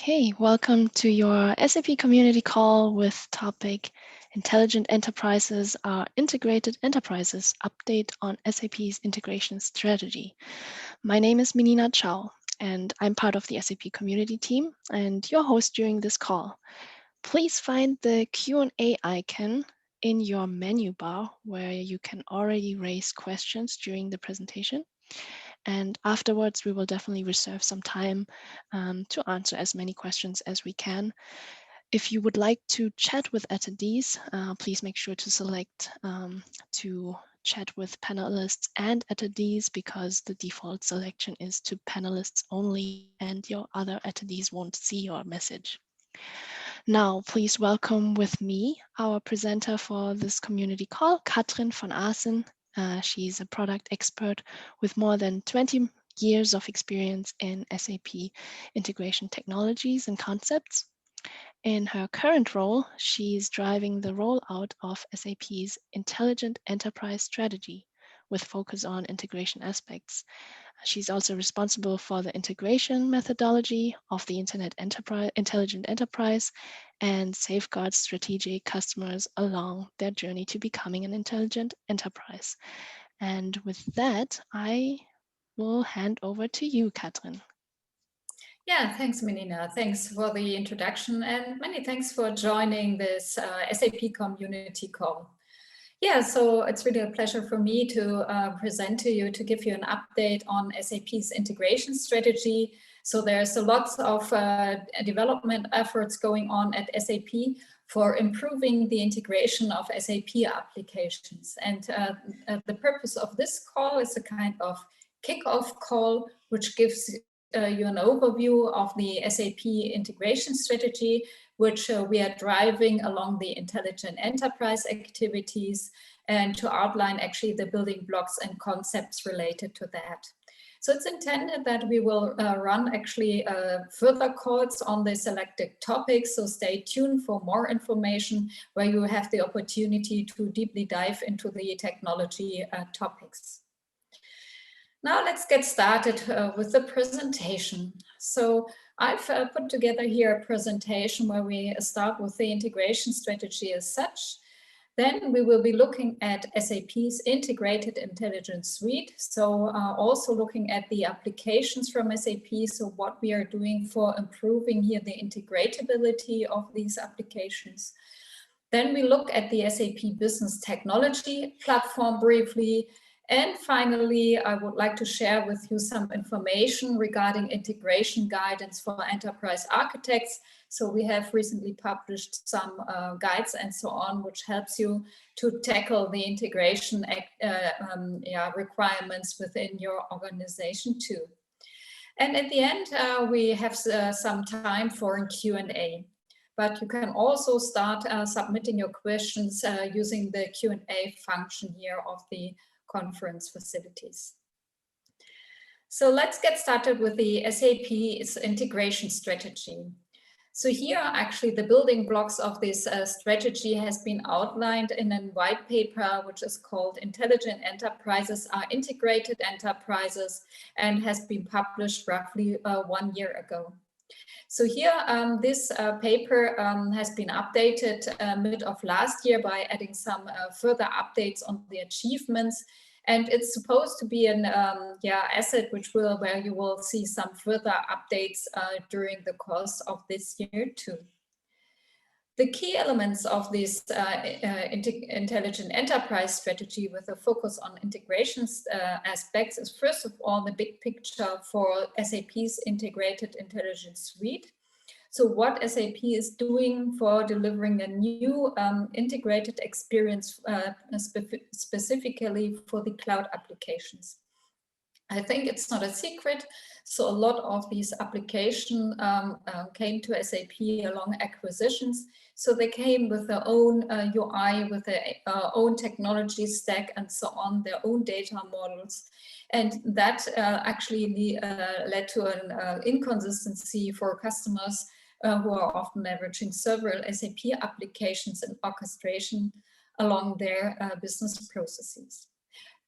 Okay, welcome to your SAP community call with topic Intelligent Enterprises are Integrated Enterprises Update on SAP's Integration Strategy. My name is Menina Chow and I'm part of the SAP community team and your host during this call. Please find the Q&A icon in your menu bar where you can already raise questions during the presentation. And afterwards, we will definitely reserve some time to answer as many questions as we can. If you would like to chat with attendees, please make sure to select to chat with panelists and attendees because the default selection is to panelists only and your other attendees won't see your message. Now, please welcome with me our presenter for this community call, Katrin von Aßen. She's a product expert with more than 20 years of experience in SAP integration technologies and concepts. In her current role, she's driving the rollout of SAP's Intelligent Enterprise Strategy with focus on integration aspects. She's also responsible for the integration methodology of the Intelligent Enterprise and safeguards strategic customers along their journey to becoming an intelligent enterprise. And with that, I will hand over to you, Katrin. Yeah, thanks, Menina. Thanks for the introduction and many thanks for joining this SAP community call. Yeah, so it's really a pleasure for me to present to you, to give you an update on SAP's integration strategy. So there's a lot of development efforts going on at SAP for improving the integration of SAP applications. And the purpose of this call is a kind of kickoff call, which gives you an overview of the SAP integration strategy, which we are driving along the intelligent enterprise activities, and to outline actually the building blocks and concepts related to that. So it's intended that we will run actually further calls on the selected topics. So stay tuned for more information where you have the opportunity to deeply dive into the technology topics. Now let's get started with the presentation. So I've put together here a presentation where we start with the integration strategy as such. Then we will be looking at SAP's integrated intelligence suite. So also looking at the applications from SAP. So what we are doing for improving here the integratability of these applications. Then we look at the SAP Business Technology Platform briefly. And finally, I would like to share with you some information regarding integration guidance for enterprise architects. So we have recently published some guides and so on, which helps you to tackle the integration requirements within your organization too. And at the end, we have some time for a Q&A. But you can also start submitting your questions using the Q&A function here of the conference facilities. So let's get started with the SAP's integration strategy. So here actually the building blocks of this strategy has been outlined in a white paper which is called Intelligent Enterprises are Integrated Enterprises and has been published roughly 1 year ago. So here, this paper has been updated mid of last year by adding some further updates on the achievements. And it's supposed to be an asset where you will see some further updates during the course of this year too. The key elements of this intelligent enterprise strategy with a focus on integrations aspects is first of all the big picture for SAP's integrated intelligence suite. So what SAP is doing for delivering a new integrated experience specifically for the cloud applications. I think it's not a secret. So a lot of these applications came to SAP along acquisitions. So they came with their own UI, with their own technology stack and so on, their own data models. And that actually led to an inconsistency for customers who are often leveraging several SAP applications and orchestration along their business processes.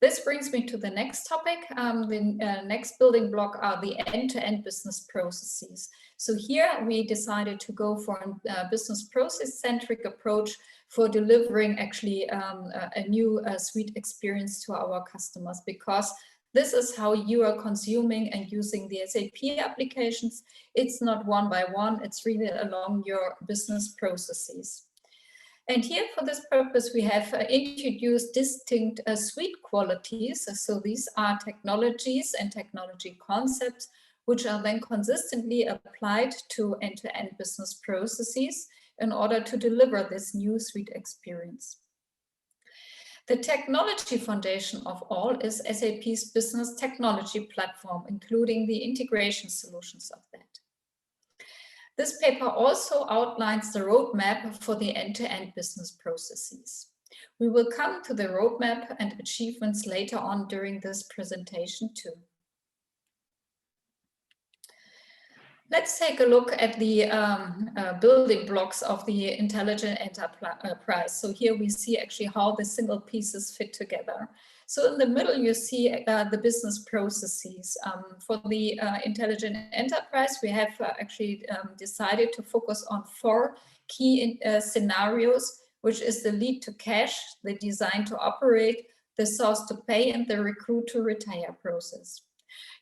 This brings me to the next topic. The next building block are the end-to-end business processes. So here we decided to go for a business process-centric approach for delivering actually a new suite experience to our customers, because this is how you are consuming and using the SAP applications. It's not one by one, it's really along your business processes. And here for this purpose, we have introduced distinct suite qualities. So these are technologies and technology concepts, which are then consistently applied to end-to-end business processes in order to deliver this new suite experience. The technology foundation of all is SAP's business technology platform, including the integration solutions of that. This paper also outlines the roadmap for the end-to-end business processes. We will come to the roadmap and achievements later on during this presentation too. Let's take a look at the building blocks of the intelligent enterprise. So here we see actually how the single pieces fit together. So in the middle, you see the business processes. For the intelligent enterprise, we have actually decided to focus on 4 key scenarios, which is the lead to cash, the design to operate, the source to pay, and the recruit to retire process.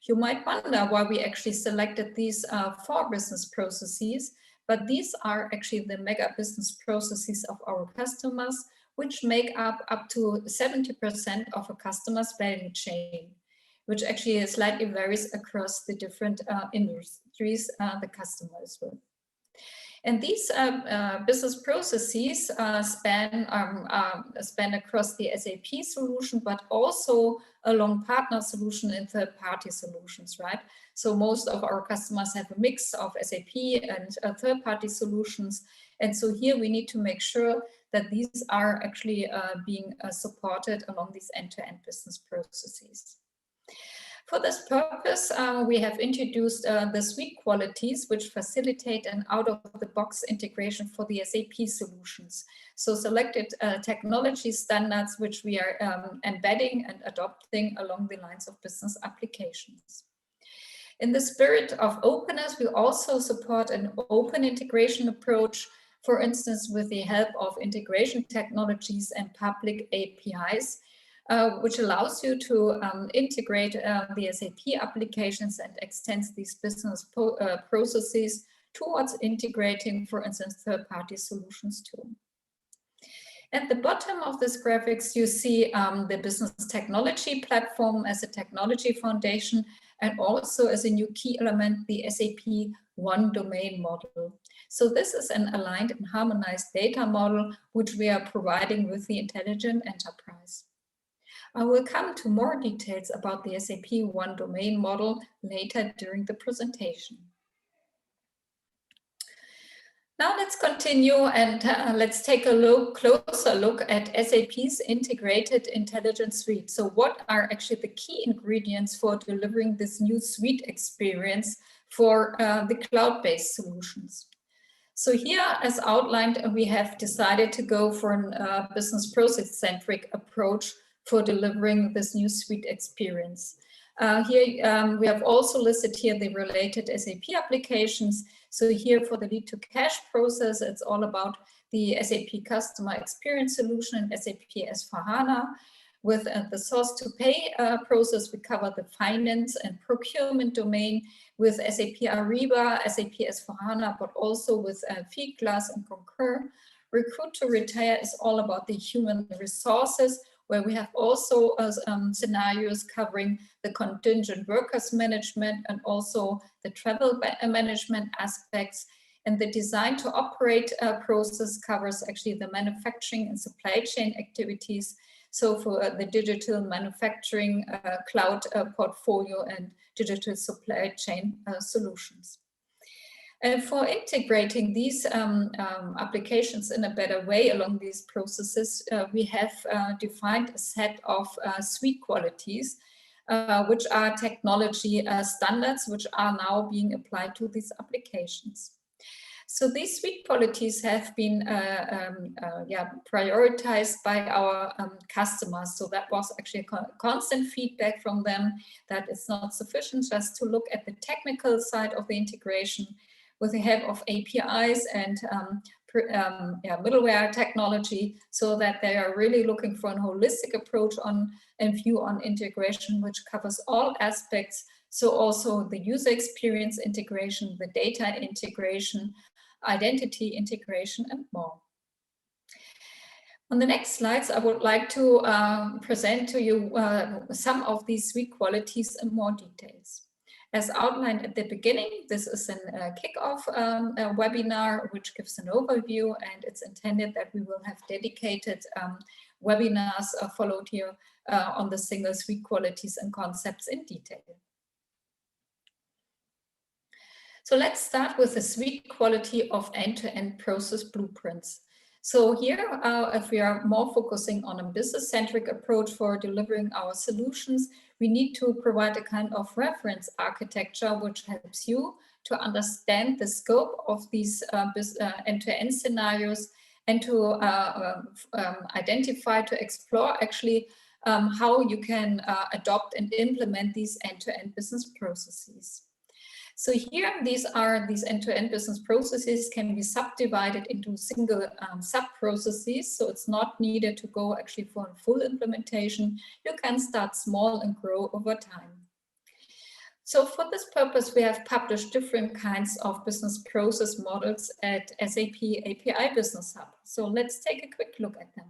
You might wonder why we actually selected these 4 business processes, but these are actually the mega business processes of our customers, which make up to 70% of a customer's value chain, which actually slightly varies across the different industries the customer is with. And these business processes span across the SAP solution, but also along partner solution and third-party solutions, right? So most of our customers have a mix of SAP and third-party solutions. And so here we need to make sure that these are actually being supported along these end-to-end business processes. For this purpose, we have introduced the suite qualities, which facilitate an out-of-the-box integration for the SAP solutions. So selected technology standards, which we are embedding and adopting along the lines of business applications. In the spirit of openness, we also support an open integration approach, for instance, with the help of integration technologies and public APIs, which allows you to integrate the SAP applications and extends these business processes towards integrating, for instance, third-party solutions too. At the bottom of this graphics, you see the business technology platform as a technology foundation, and also as a new key element, the SAP One Domain model. So this is an aligned and harmonized data model, which we are providing with the intelligent enterprise. I will come to more details about the SAP One Domain model later during the presentation. Now let's continue and let's take a closer look at SAP's integrated intelligence suite. So what are actually the key ingredients for delivering this new suite experience for the cloud-based solutions? So here, as outlined, we have decided to go for a business process-centric approach for delivering this new suite experience. Here we have also listed here the related SAP applications. So here for the lead to cash process, it's all about the SAP customer experience solution and SAP S/4HANA. With the source to pay process, we cover the finance and procurement domain with SAP Ariba, SAP S/4HANA, but also with Fieldglass and Concur. Recruit to retire is all about the human resources, where we have also scenarios covering the contingent workers management and also the travel management aspects. And the design to operate process covers actually the manufacturing and supply chain activities. So for the digital manufacturing cloud portfolio and digital supply chain solutions. And for integrating these applications in a better way along these processes, we have defined a set of suite qualities, which are technology standards, which are now being applied to these applications. So these suite qualities have been prioritized by our customers. So that was actually a constant feedback from them that it's not sufficient just to look at the technical side of the integration with the help of APIs and middleware technology, so that they are really looking for a holistic approach on and view on integration, which covers all aspects. So also the user experience integration, the data integration, identity integration, and more. On the next slides, I would like to present to you some of these suite qualities in more details. As outlined at the beginning, this is a kickoff webinar, which gives an overview, and it's intended that we will have dedicated webinars followed here on the single suite qualities and concepts in detail. So let's start with the suite quality of end-to-end process blueprints. So here, if we are more focusing on a business-centric approach for delivering our solutions, we need to provide a kind of reference architecture which helps you to understand the scope of these end-to-end scenarios and to identify, to explore actually how you can adopt and implement these end-to-end business processes. So here, these end-to-end business processes can be subdivided into single sub-processes. So it's not needed to go actually for a full implementation. You can start small and grow over time. So for this purpose, we have published different kinds of business process models at SAP API Business Hub. So let's take a quick look at them.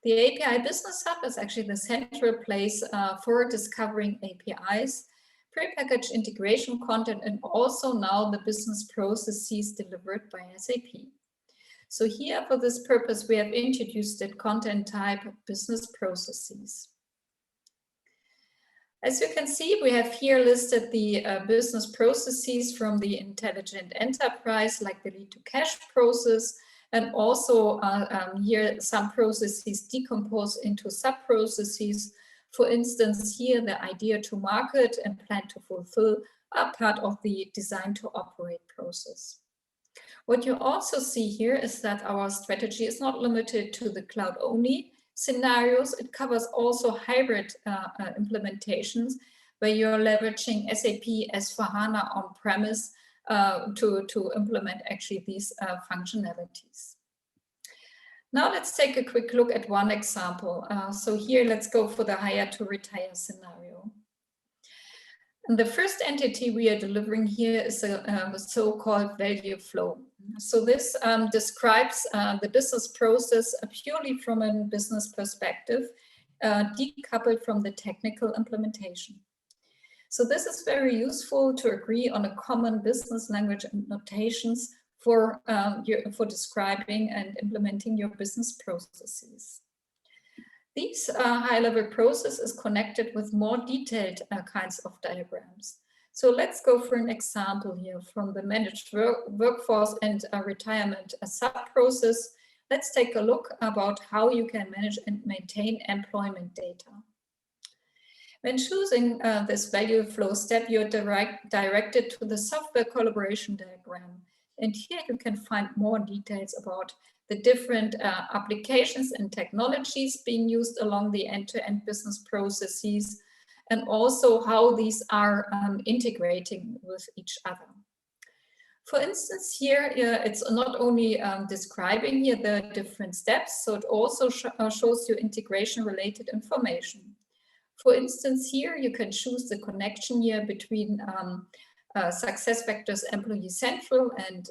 The API Business Hub is actually the central place for discovering APIs, prepackaged integration content, and also now the business processes delivered by SAP. So here, for this purpose, we have introduced the content type business processes. As you can see, we have here listed the business processes from the intelligent enterprise, like the lead to cash process, and also here some processes decompose into sub-processes. For instance, here the idea to market and plan to fulfill are part of the design to operate process. What you also see here is that our strategy is not limited to the cloud-only scenarios. It covers also hybrid implementations where you're leveraging SAP S/4HANA on-premise to implement actually these functionalities. Now let's take a quick look at one example. So here, let's go for the hire to retire scenario. And the first entity we are delivering here is a so-called value flow. So this describes the business process purely from a business perspective, decoupled from the technical implementation. So this is very useful to agree on a common business language and notations for describing and implementing your business processes. These high-level process is connected with more detailed kinds of diagrams. So let's go for an example here from the managed workforce and retirement sub-process. Let's take a look about how you can manage and maintain employment data. When choosing this value flow step, you're directed to the software collaboration diagram. And here you can find more details about the different applications and technologies being used along the end-to-end business processes, and also how these are integrating with each other. For instance, here it's not only describing here the different steps, so it also shows you integration-related information. For instance, here you can choose the connection here between SuccessFactors Employee Central and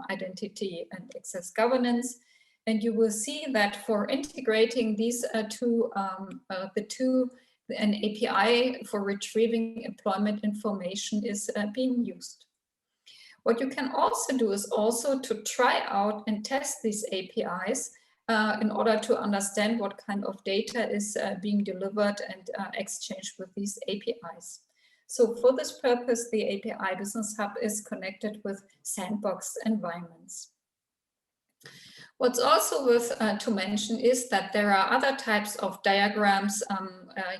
Identity and Access Governance. And you will see that for integrating these an API for retrieving employment information is being used. What you can also do is also to try out and test these APIs in order to understand what kind of data is being delivered and exchanged with these APIs. So for this purpose, the API Business Hub is connected with sandbox environments. What's also worth to mention is that there are other types of diagrams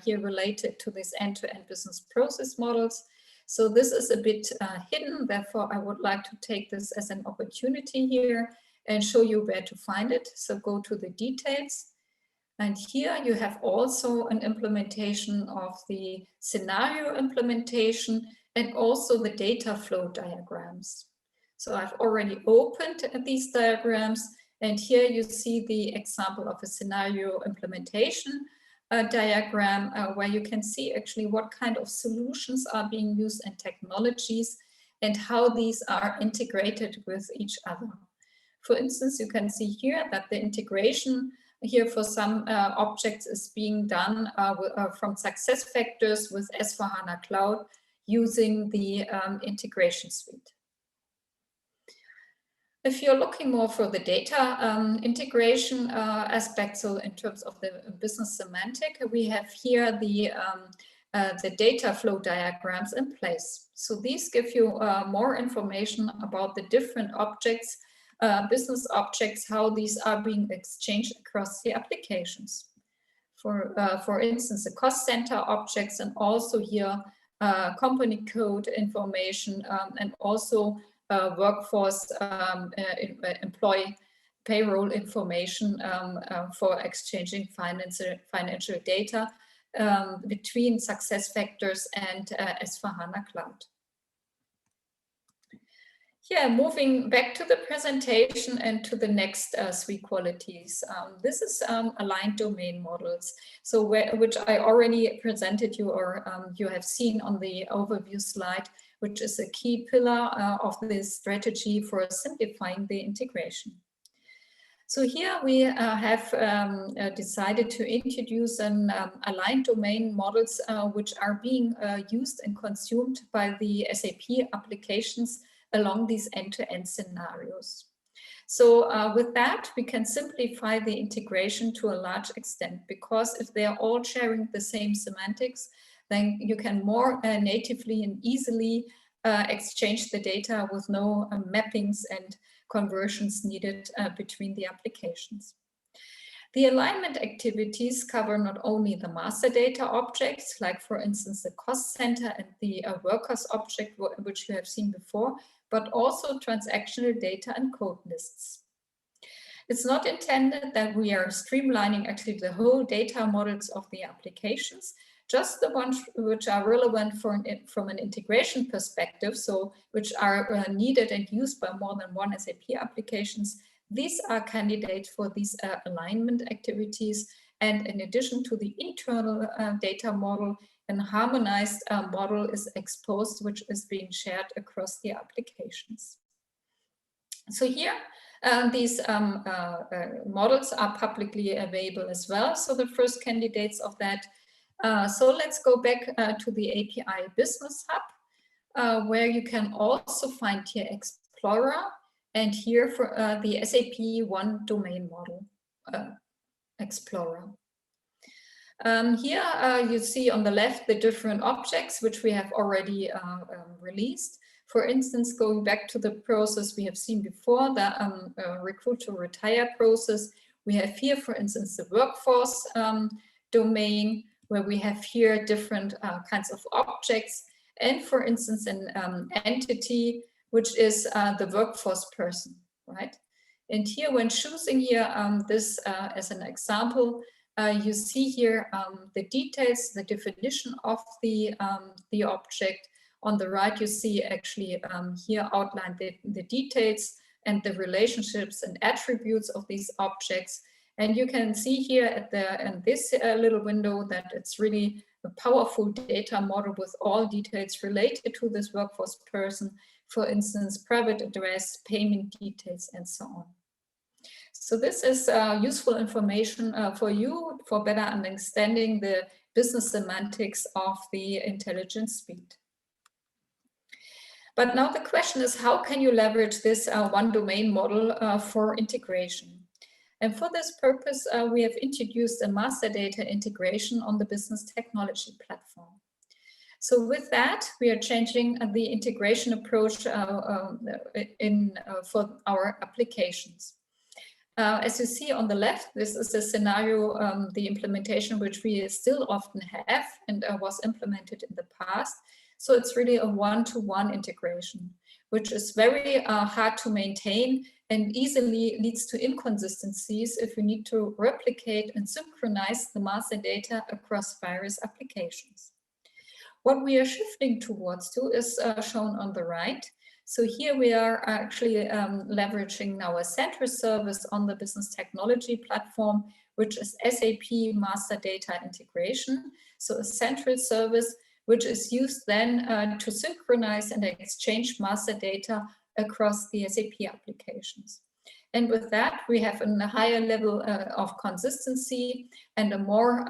here related to these end-to-end business process models. So this is a bit hidden, therefore I would like to take this as an opportunity here and show you where to find it. So go to the details. And here you have also an implementation of the scenario implementation and also the data flow diagrams. So I've already opened these diagrams, and here you see the example of a scenario implementation diagram where you can see actually what kind of solutions are being used and technologies and how these are integrated with each other. For instance, you can see here that the integration here for some objects is being done from SuccessFactors with S/4HANA Cloud using the integration suite. If you're looking more for the data integration aspect, so in terms of the business semantic, we have here the data flow diagrams in place. So these give you more information about the different objects, business objects, how these are being exchanged across the applications. For instance, the cost center objects, and also here company code information, and also workforce employee payroll information for exchanging financial data between SuccessFactors and S/4HANA Cloud. Yeah, moving back to the presentation and to the next three qualities. This is aligned domain models, so which I already presented you, or you have seen on the overview slide, which is a key pillar of this strategy for simplifying the integration. So here we have decided to introduce an aligned domain models which are being used and consumed by the SAP applications along these end-to-end scenarios. So with that, we can simplify the integration to a large extent, because if they are all sharing the same semantics, then you can more natively and easily exchange the data with no mappings and conversions needed between the applications. The alignment activities cover not only the master data objects, like for instance the cost center and the workers object, which you have seen before, but also transactional data and code lists. It's not intended that we are streamlining actually the whole data models of the applications, just the ones which are relevant from an integration perspective, so which are needed and used by more than one SAP applications. These are candidates for these alignment activities. And in addition to the internal data model, a harmonized model is exposed, which is being shared across the applications. So here, these models are publicly available as well. So the first candidates of that. So let's go back to the API Business Hub, where you can also find here Explorer, and here for the SAP One Domain Model Explorer. Here you see on the left the different objects which we have already released. For instance, going back to the process we have seen before, the recruit to retire process, we have here, for instance, the workforce domain, where we have here different kinds of objects, and for instance, an entity, which is the workforce person, right? And here, when choosing here this as an example, you see here the details, the definition of the object. On the right, you see actually here outlined the details and the relationships and attributes of these objects. And you can see here in this little window that it's really a powerful data model with all details related to this workforce person, for instance, private address, payment details, and so on. So this is useful information for you for better understanding the business semantics of the intelligence suite. But now the question is, how can you leverage this one domain model for integration? And for this purpose, we have introduced a master data integration on the business technology platform. So with that, we are changing the integration approach for our applications. As you see on the left, this is a scenario, the implementation which we still often have and was implemented in the past. So it's really a one-to-one integration, which is very hard to maintain and easily leads to inconsistencies if you need to replicate and synchronize the master data across various applications. What we are shifting towards is shown on the right. So here we are actually leveraging now a central service on the business technology platform, which is SAP Master Data Integration. So a central service which is used then to synchronize and exchange master data across the SAP applications. And with that, we have a higher level of consistency and a more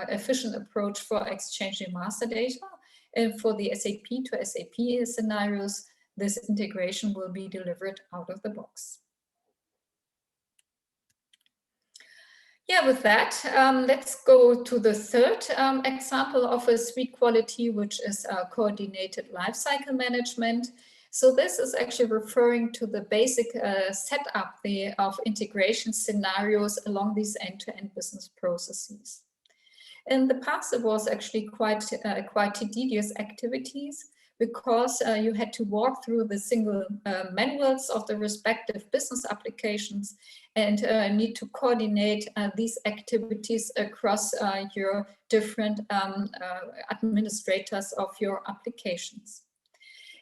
efficient approach for exchanging master data. And for the SAP to SAP scenarios, this integration will be delivered out of the box. Yeah, with that, let's go to the third example of a suite quality, which is coordinated lifecycle management. So this is actually referring to the basic setup of integration scenarios along these end-to-end business processes. In the past, it was actually quite tedious activities because you had to walk through the single manuals of the respective business applications and need to coordinate these activities across your different administrators of your applications.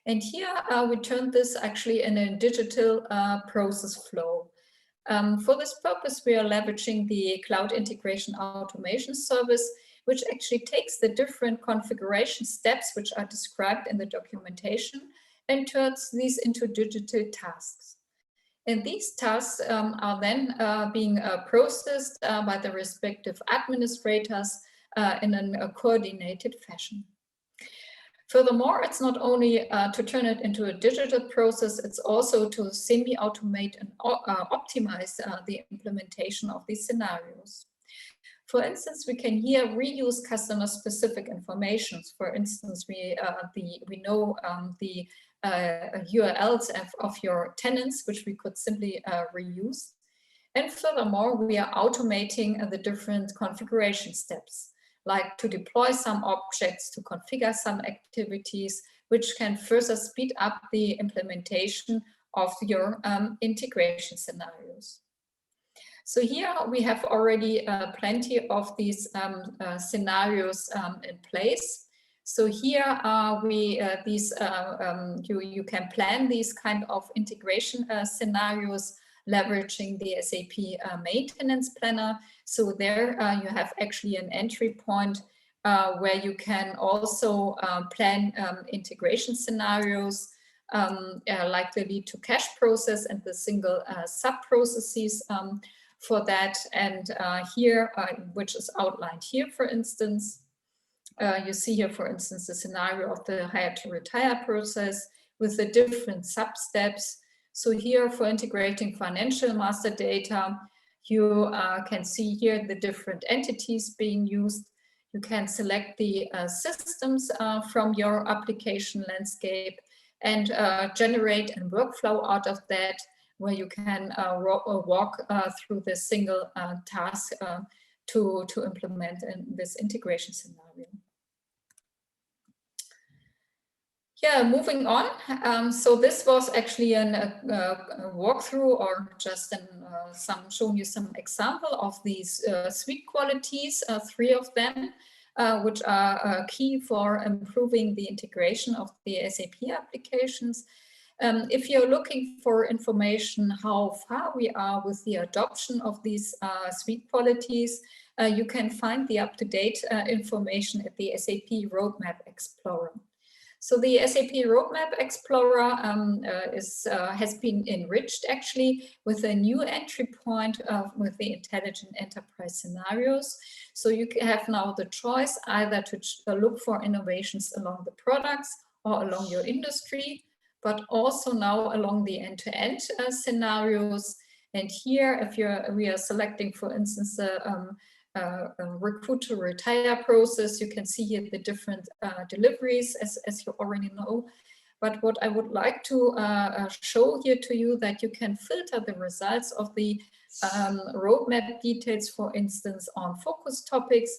And here we turned this actually in a digital process flow. For this purpose, we are leveraging the Cloud Integration Automation Service, which actually takes the different configuration steps which are described in the documentation and turns these into digital tasks. And these tasks are then being processed by the respective administrators in a coordinated fashion. Furthermore, it's not only to turn it into a digital process, it's also to semi-automate and optimize the implementation of these scenarios. For instance, we can here reuse customer-specific information. For instance, we know the URLs of your tenants, which we could simply reuse. And furthermore, we are automating the different configuration steps, like to deploy some objects, to configure some activities, which can further speed up the implementation of your integration scenarios. So here we have already plenty of these scenarios in place. So here you can plan these kind of integration scenarios leveraging the SAP maintenance planner. So there you have actually an entry point where you can also plan integration scenarios like the lead to cash process and the single sub-processes for that. And here, which is outlined here, for instance, you see here, for instance, the scenario of the hire to retire process with the different sub-steps. So here for integrating financial master data, you can see here the different entities being used. You can select the systems from your application landscape and generate a workflow out of that, where you can walk through this single task to implement this integration scenario. Yeah, moving on. So this was actually a walkthrough, or just showing you some example of these suite qualities, 3 of them, which are key for improving the integration of the SAP applications. If you're looking for information how far we are with the adoption of these suite qualities, you can find the up-to-date information at the SAP Roadmap Explorer. So the SAP Roadmap Explorer has been enriched actually with a new entry point with the intelligent enterprise scenarios. So you have now the choice either to look for innovations along the products or along your industry, but also now along the end-to-end scenarios. And here, if we are selecting, for instance, the recruit to retire process, you can see here the different deliveries, as you already know. But what I would like to show here to you, that you can filter the results of the roadmap details, for instance, on focus topics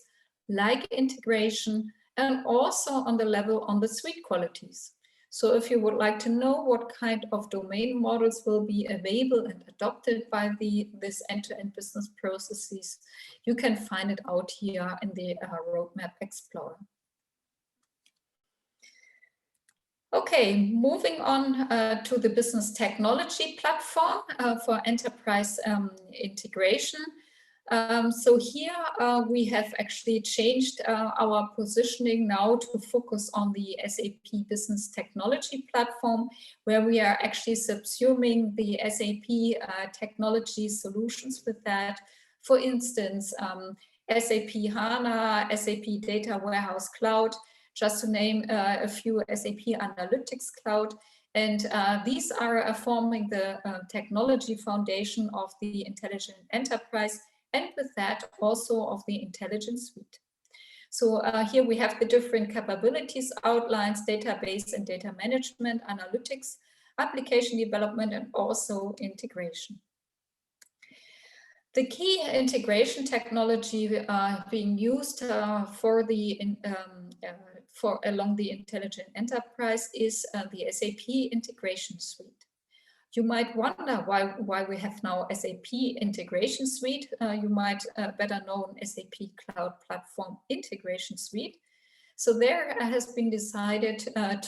like integration, and also on the level on the suite qualities. So if you would like to know what kind of domain models will be available and adopted by this end-to-end business processes, you can find it out here in the Roadmap Explorer. Okay, moving on to the business technology platform for enterprise integration. So here we have actually changed our positioning now to focus on the SAP Business Technology Platform, where we are actually subsuming the SAP technology solutions with that. For instance, SAP HANA, SAP Data Warehouse Cloud, just to name a few, SAP Analytics Cloud. And these are forming the technology foundation of the Intelligent Enterprise, and with that also of the Intelligence Suite. So here we have the different capabilities outlines: database and data management, analytics, application development, and also integration. The key integration technology being used along the Intelligent Enterprise is the SAP Integration Suite. You might wonder why we have now SAP Integration Suite. You might better know SAP Cloud Platform Integration Suite. So there has been decided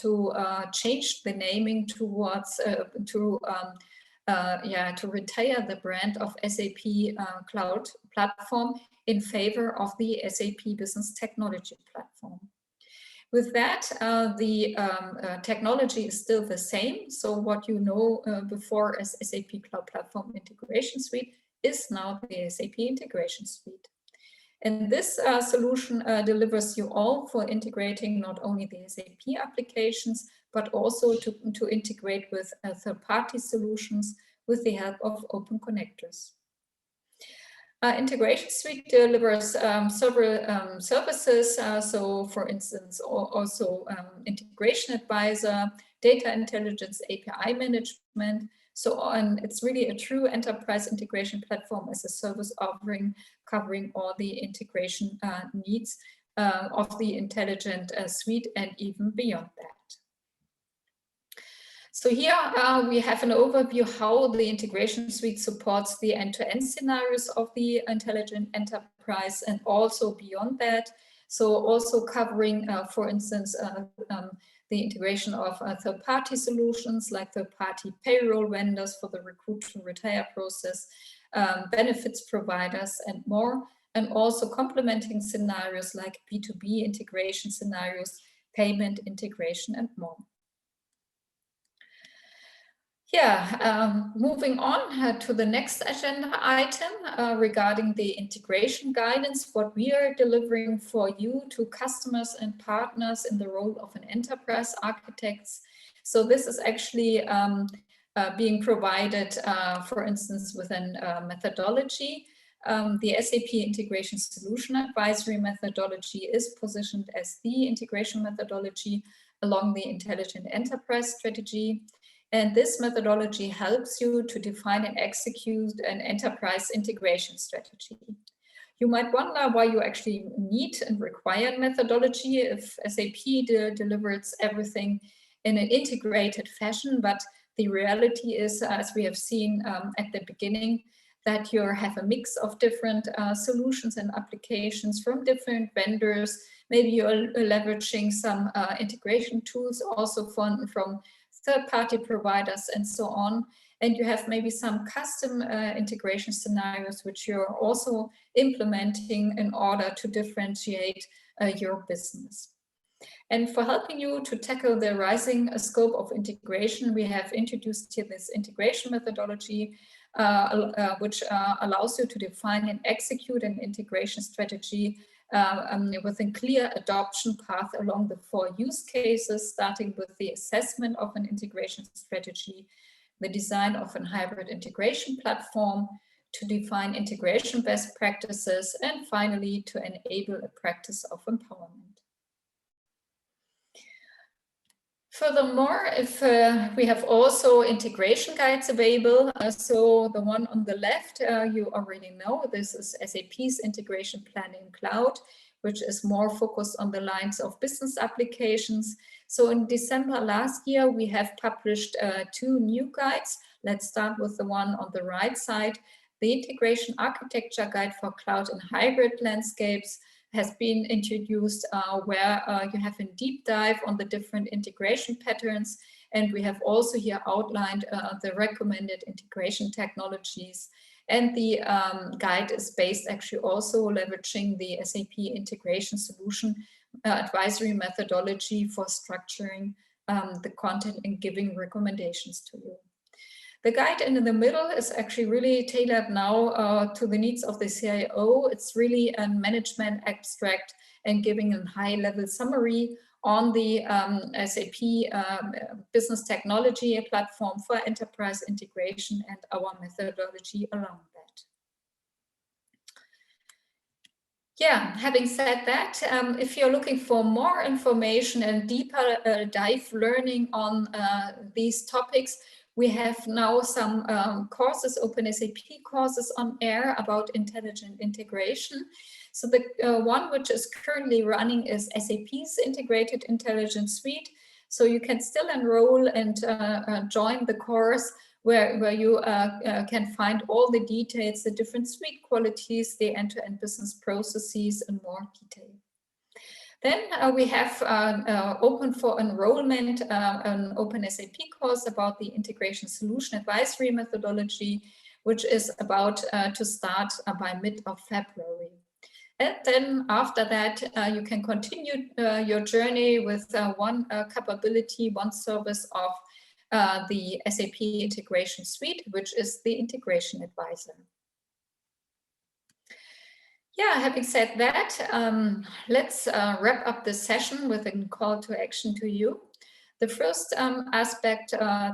to change the naming towards to retire the brand of SAP Cloud Platform in favor of the SAP Business Technology Platform. With that, the technology is still the same. So what you know before as SAP Cloud Platform Integration Suite is now the SAP Integration Suite. And this solution delivers you all for integrating not only the SAP applications, but also to integrate with third-party solutions with the help of open connectors. Integration Suite delivers several services. So for instance, also Integration Advisor, Data Intelligence, API Management, so on. It's really a true enterprise integration platform as a service offering, covering all the integration needs of the Intelligent Suite and even beyond that. So here we have an overview how the Integration Suite supports the end-to-end scenarios of the Intelligent Enterprise and also beyond that. So also covering, for instance, the integration of third-party solutions like third-party payroll vendors for the recruit to retire process, benefits providers and more, and also complementing scenarios like B2B integration scenarios, payment integration and more. Yeah, moving on to the next agenda item regarding the integration guidance, what we are delivering for you to customers and partners in the role of an enterprise architects. So this is actually being provided, for instance, within methodology. The SAP Integration Solution Advisory methodology is positioned as the integration methodology along the Intelligent Enterprise strategy. And this methodology helps you to define and execute an enterprise integration strategy. You might wonder why you actually need and require methodology if SAP delivers everything in an integrated fashion, but the reality is, as we have seen at the beginning, that you have a mix of different solutions and applications from different vendors. Maybe you're leveraging some integration tools also from third-party providers and so on. And you have maybe some custom integration scenarios which you're also implementing in order to differentiate your business. And for helping you to tackle the rising scope of integration, we have introduced here this integration methodology, which allows you to define and execute an integration strategy with a clear adoption path along the 4 use cases, starting with the assessment of an integration strategy, the design of a hybrid integration platform, to define integration best practices, and finally to enable a practice of empowerment. Furthermore, if we have also integration guides available, so the one on the left, you already know, this is SAP's Integration Planning Cloud, which is more focused on the lines of business applications. So in December last year, we have published 2 new guides. Let's start with the one on the right side. The Integration Architecture Guide for Cloud and Hybrid Landscapes has been introduced, where you have a deep dive on the different integration patterns. And we have also here outlined the recommended integration technologies. And the guide is based actually also leveraging the SAP integration solution advisory methodology for structuring the content and giving recommendations to you. The guide in the middle is actually really tailored now to the needs of the CIO. It's really a management abstract and giving a high-level summary on the SAP business technology platform for enterprise integration and our methodology around that. Yeah, having said that, if you're looking for more information and deeper dive learning on these topics, we have now some courses, Open SAP courses on air about intelligent integration. So the one which is currently running is SAP's Integrated Intelligence Suite. So you can still enroll and join the course where you can find all the details, the different suite qualities, the end-to-end business processes in more detail. Then we have open for enrollment an Open SAP course about the integration solution advisory methodology, which is about to start by mid of February. And then after that, you can continue your journey with one capability, one service of the SAP integration suite, which is the integration advisor. Yeah, having said that, let's wrap up this session with a call to action to you. The first aspect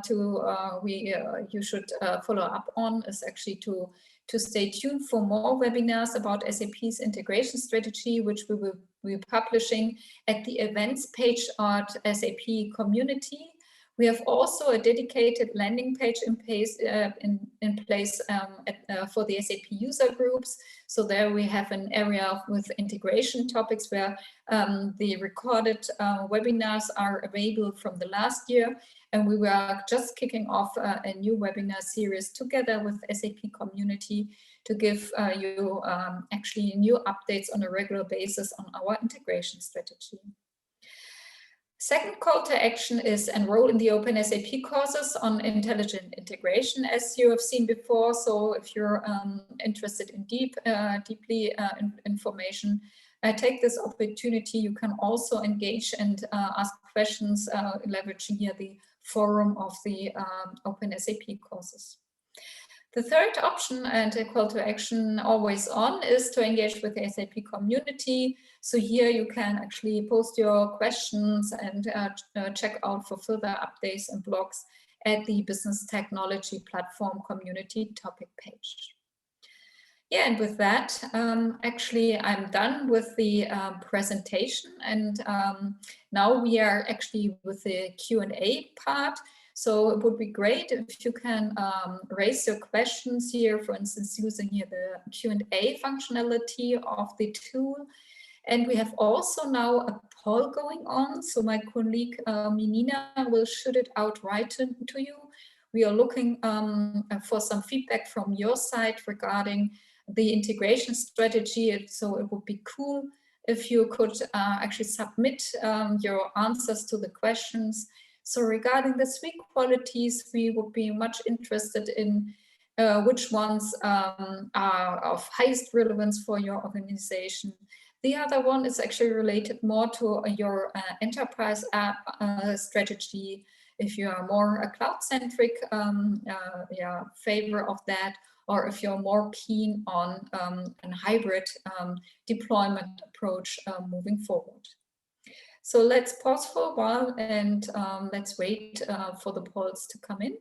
you should follow up on is actually to stay tuned for more webinars about SAP's integration strategy, which we will be publishing at the events page at SAP Community. We have also a dedicated landing page in place for the SAP user groups. So there we have an area with integration topics where the recorded webinars are available from the last year. And we were just kicking off a new webinar series together with SAP Community to give you actually new updates on a regular basis on our integration strategy. Second call to action is enroll in the Open SAP courses on intelligent integration, as you have seen before. So if you're interested in deeply information, take this opportunity. You can also engage and ask questions, leveraging here the forum of the Open SAP courses. The third option and a call to action always on is to engage with the SAP community. So here you can actually post your questions and check out for further updates and blogs at the Business Technology Platform community topic page. Yeah, and with that, actually, I'm done with the presentation, and now we are actually with the Q&A part. So it would be great if you can raise your questions here, for instance, using here the Q&A functionality of the tool. And we have also now a poll going on. So my colleague Minina will shoot it out right to you. We are looking for some feedback from your side regarding the integration strategy. So it would be cool if you could actually submit your answers to the questions. So regarding the suite qualities, we would be much interested in which ones are of highest relevance for your organization. The other one is actually related more to your enterprise strategy. If you are more a cloud-centric favor of that, or if you're more keen on a hybrid deployment approach moving forward. So let's pause for a while and let's wait for the polls to come in.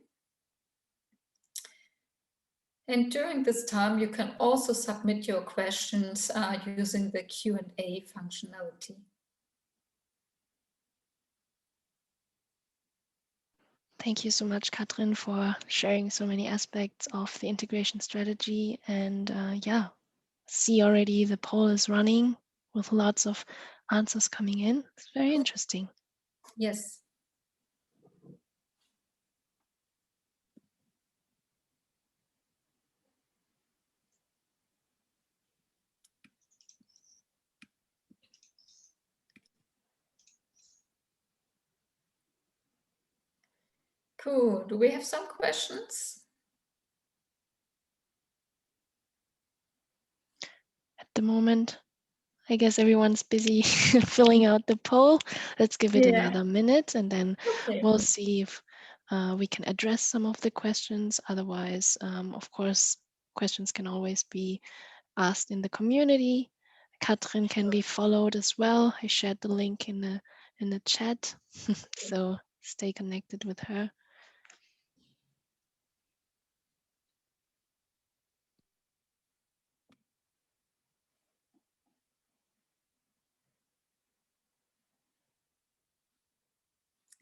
And during this time, you can also submit your questions using the Q&A functionality. Thank you so much, Katrin, for sharing so many aspects of the integration strategy. And yeah, see already the poll is running with lots of answers coming in. It's very interesting. Yes. Cool. Do we have some questions? At the moment, I guess everyone's busy filling out the poll. Let's give it another minute and then Okay. we'll see if we can address some of the questions. Otherwise, of course, questions can always be asked in the community. Katrin can be followed as well. I shared the link in the chat, so stay connected with her.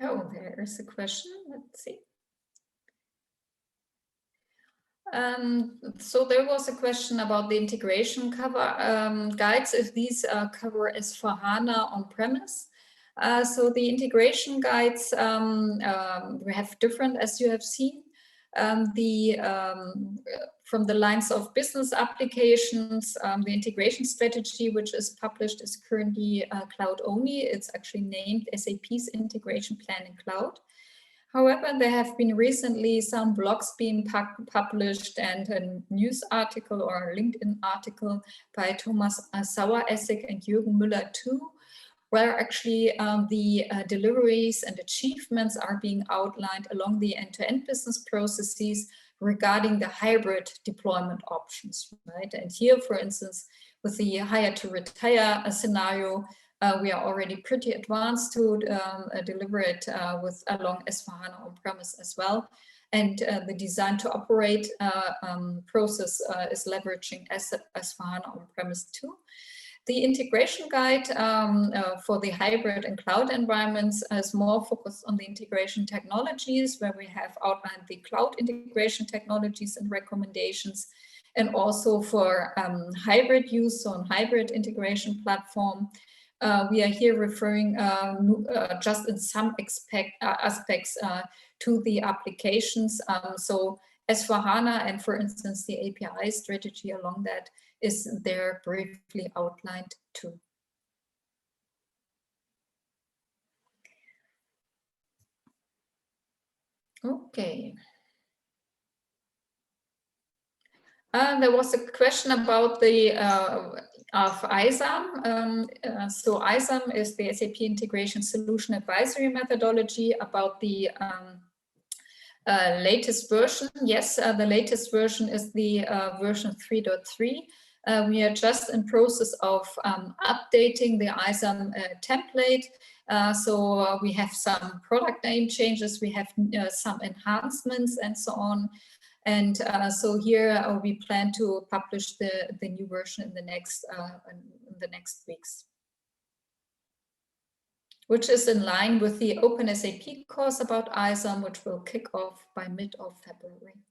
Oh, there is a question. Let's see. So there was a question about the integration cover guides, if these cover S/4HANA on-premise. So the integration guides, we have different, as you have seen. From the lines of business applications, the integration strategy, which is published, is currently cloud only. It's actually named SAP's Integration Plan in Cloud. However, there have been recently some blogs being published and a news article or a LinkedIn article by Thomas Saueressig and Jürgen Müller too, where actually the deliveries and achievements are being outlined along the end-to-end business processes regarding the hybrid deployment options, right? And here, for instance, with the hire to retire scenario, we are already pretty advanced to deliver it with along S/4HANA on-premise as well. And the design to operate process is leveraging S/4HANA on-premise too. The integration guide for the hybrid and cloud environments is more focused on the integration technologies, where we have outlined the cloud integration technologies and recommendations, and also for hybrid use, so on hybrid integration platform. We are here referring just in some aspects to the applications. So S/4HANA and, for instance, the API strategy along that is there briefly outlined too. Okay. There was a question about the of ISAM. So ISAM is the SAP Integration Solution Advisory Methodology about the latest version. Yes, the latest version is the version 3.3. We are just in process of updating the ISAM template. So we have some product name changes, we have some enhancements and so on. And so here we plan to publish the new version in the next weeks, which is in line with the Open SAP course about ISAM, which will kick off by mid of February.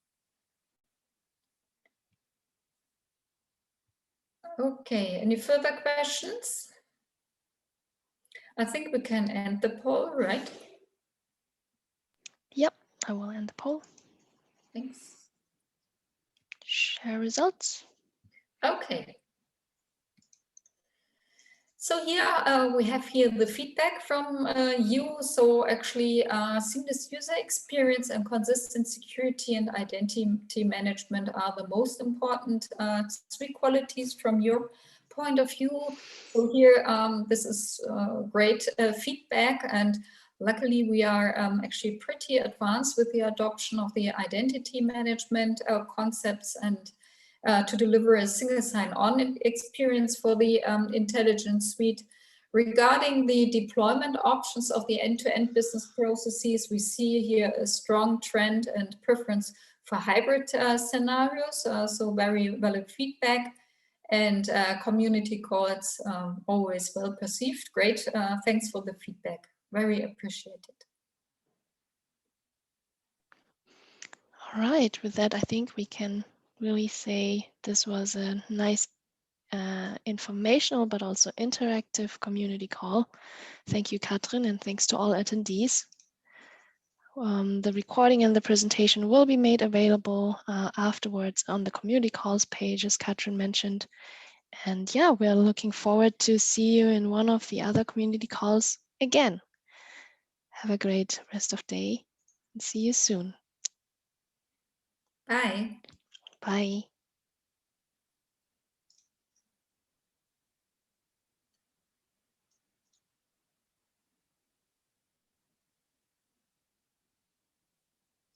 Okay, any further questions? I think we can end the poll, right? Yep, I will end the poll. Thanks. Share results. Okay. So here we have here the feedback from you. So actually seamless user experience and consistent security and identity management are the most important three qualities from your point of view. So here this is great feedback, and luckily we are actually pretty advanced with the adoption of the identity management concepts and to deliver a single sign-on experience for the intelligence suite. Regarding the deployment options of the end-to-end business processes, we see here a strong trend and preference for hybrid scenarios, so very valid feedback, and community calls always well perceived. Great, thanks for the feedback, very appreciated. All right, with that, I think we can really say this was a nice informational but also interactive community call. Thank you, Katrin, and thanks to all attendees. The recording and the presentation will be made available afterwards on the community calls page, as Katrin mentioned. And yeah, we're looking forward to see you in one of the other community calls again. Have a great rest of day and see you soon. Bye. Bye.